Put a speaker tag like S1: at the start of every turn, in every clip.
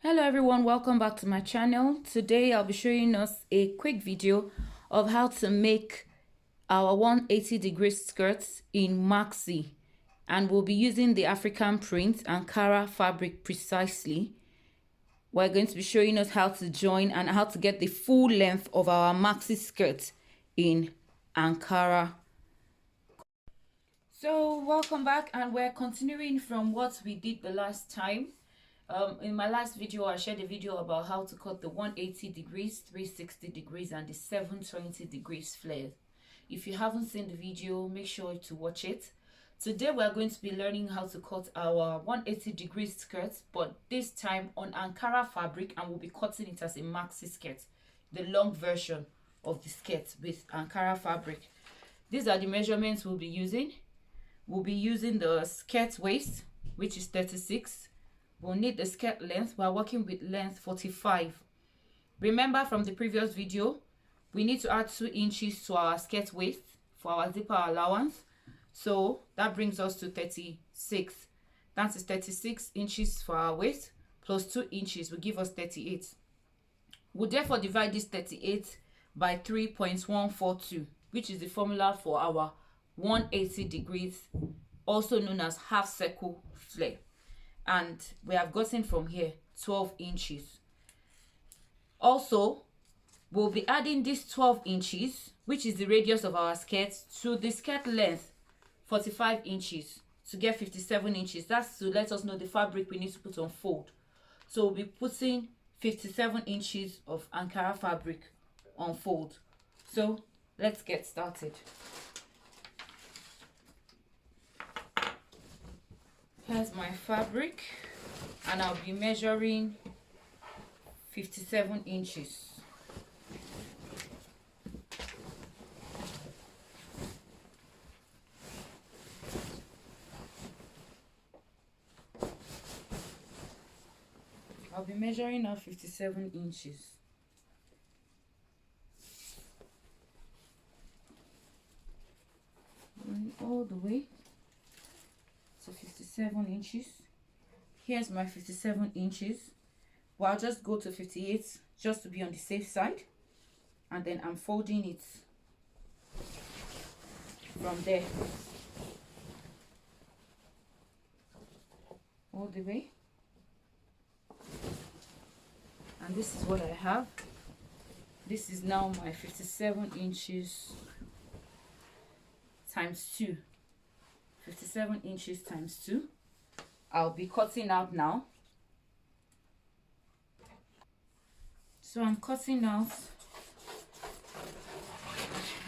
S1: Hello everyone, welcome back to my channel. Today I'll be showing us a quick video of how to make our 180-degree skirts in Maxi, and we'll be using the African print Ankara fabric precisely. We're going to be showing us how to join and how to get the full length of our Maxi skirt in Ankara. So welcome back, and we're continuing from what we did the last time. In my last video, I shared a video about how to cut the 180 degrees, 360 degrees, and the 720 degrees flare. If you haven't seen the video, make sure to watch it. Today, we're going to be learning how to cut our 180 degrees skirt, but this time on Ankara fabric, and we'll be cutting it as a maxi skirt, the long version of the skirt with Ankara fabric. These are the measurements we'll be using. We'll be using the skirt waist, which is 36. We'll need the skirt length. We're working with length 45. Remember from the previous video, we need to add 2 inches to our skirt waist for our zipper allowance. So that brings us to 36. That is 36 inches for our waist plus 2 inches will give us 38. We'll therefore divide this 38 by 3.142, which is the formula for our 180 degrees, also known as half circle flare. And we have gotten from here 12 inches. Also, we'll be adding this 12 inches, which is the radius of our skirt, to the skirt length 45 inches to get 57 inches. That's to let us know the fabric we need to put on fold. So we'll be putting 57 inches of Ankara fabric on fold. So let's get started. Here's my fabric, and I'll be measuring 57 inches. I'll be measuring now 57 inches. Going all the way. So 57 inches. Here's my 57 inches. Well, I'll just go to 58 just to be on the safe side, and then I'm folding it from there all the way. And this is what I have. This is now my 57 inches times 2. 57 inches times 2. I'll be cutting out now. So I'm cutting out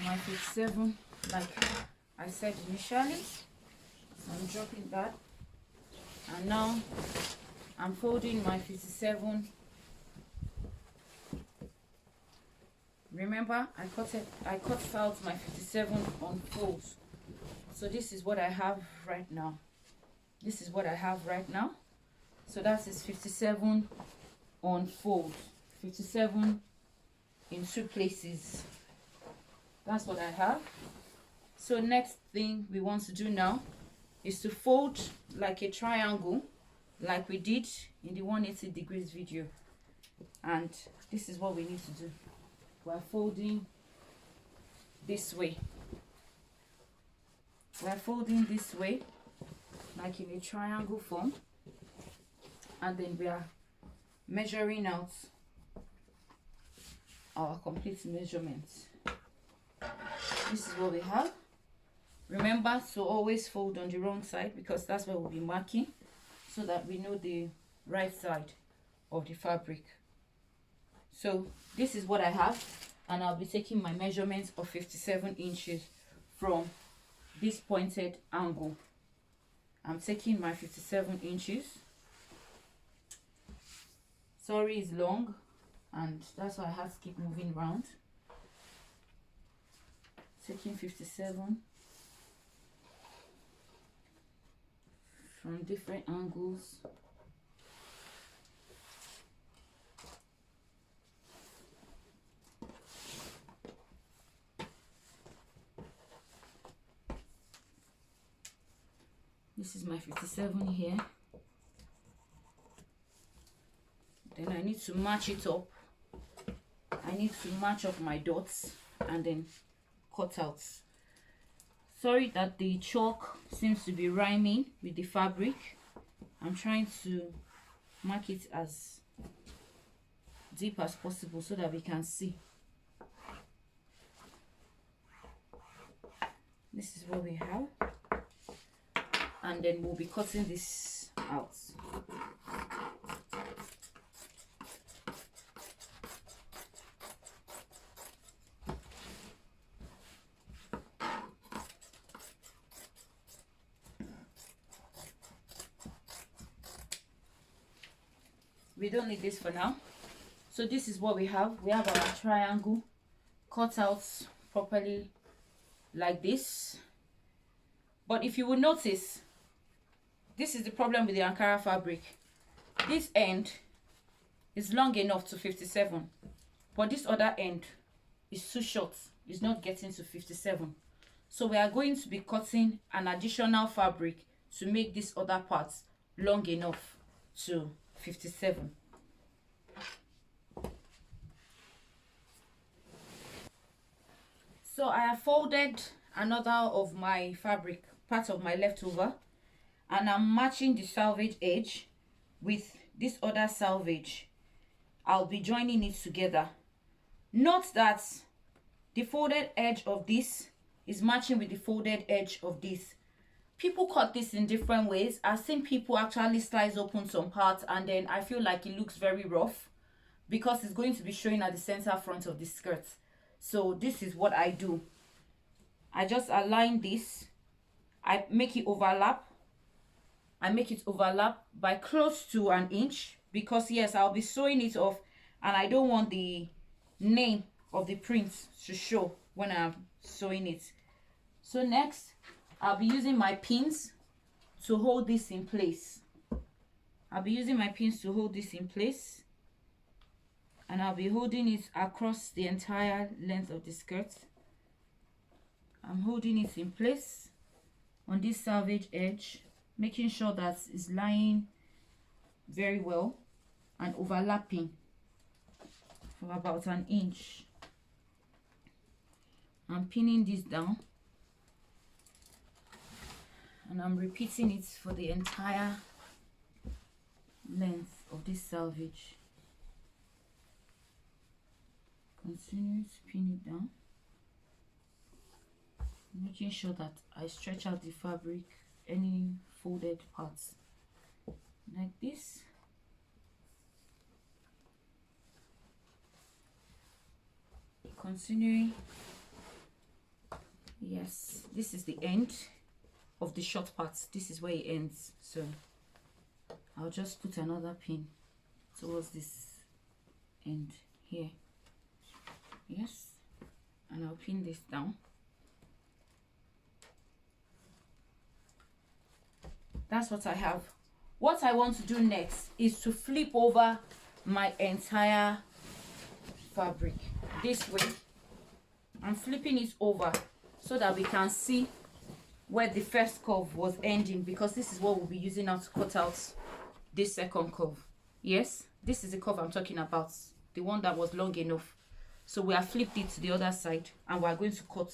S1: my 57 like I said initially. So I'm dropping that, and now I'm folding my 57. Remember, I cut out my 57 on folds. So this is what I have right now. This is what I have right now. So that is 57 on fold. 57 in 2 places. That's what I have. So next thing we want to do now is to fold like a triangle, like we did in the 180 degrees video. And this is what we need to do. We're folding this way. We're folding this way, like in a triangle form, and then we are measuring out our complete measurements. This is what we have. Remember to always fold on the wrong side, because that's where we'll be marking, so that we know the right side of the fabric. So this is what I have, and I'll be taking my measurements of 57 inches from this pointed angle. I'm taking my 57 inches. Sorry, it's long, and that's why I have to keep moving around. Taking 57 from different angles. This is my 57 here. Then I need to match it up. I need to match up my dots and then cut out. Sorry that the chalk seems to be rhyming with the fabric. I'm trying to mark it as deep as possible so that we can see. This is what we have, and then we'll be cutting this out. We don't need this for now. So this is what we have. We have our triangle cut out properly like this. But if you will notice, this is the problem with the Ankara fabric. This end is long enough to 57, but this other end is too short. It's not getting to 57. So we are going to be cutting an additional fabric to make this other part long enough to 57. So I have folded another of my fabric, part of my leftover, and I'm matching the selvage edge with this other selvage. I'll be joining it together. Note that the folded edge of this is matching with the folded edge of this. People cut this in different ways. I've seen people actually slice open some parts, and then I feel like it looks very rough because it's going to be showing at the center front of the skirt. So this is what I do. I just align this. I make it overlap. I make it overlap by close to an inch because yes, I'll be sewing it off and I don't want the name of the print to show when I'm sewing it. So next, I'll be using my pins to hold this in place. I'll be using my pins to hold this in place, and I'll be holding it across the entire length of the skirt. I'm holding it in place on this selvage edge, making sure that it's lying very well and overlapping for about an inch. I'm pinning this down and I'm repeating it for the entire length of this selvage. Continue to pin it down, making sure that I stretch out the fabric, any folded parts like this. Continuing. Yes, this is the end of the short parts. This is where it ends, so I'll just put another pin towards this end here. Yes, and I'll pin this down. That's what I have. What I want to do next is to flip over my entire fabric this way. I'm flipping it over so that we can see where the first curve was ending, because this is what we'll be using now to cut out this second curve. Yes, this is the curve I'm talking about, the one that was long enough. So we have flipped it to the other side and we are going to cut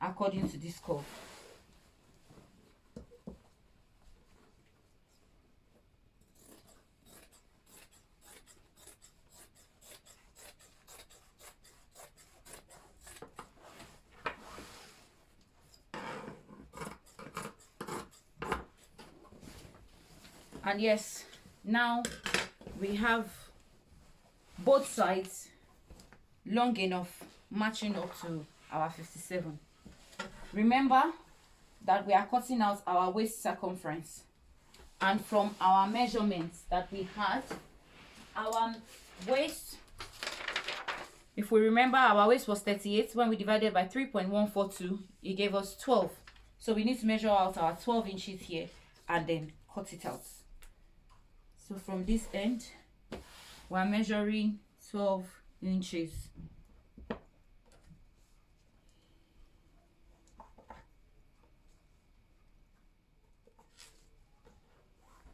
S1: according to this curve. And yes, now we have both sides long enough, matching up to our 57. Remember that we are cutting out our waist circumference, and from our measurements that we had, our waist, if we remember, our waist was 38. When we divided by 3.142, it gave us 12. So we need to measure out our 12 inches here and then cut it out. So from this end, we're measuring 12 inches.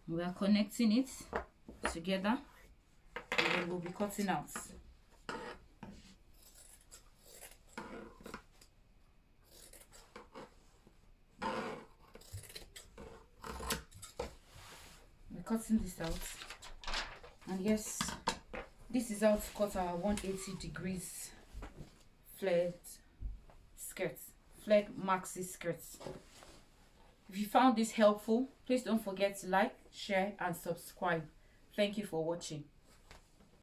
S1: We are connecting it together then we'll be cutting out. We're cutting this out, and yes, this is how to cut our 180 degrees flared skirts, flared maxi skirts. If you found this helpful, please don't forget to like, share and subscribe. Thank you for watching.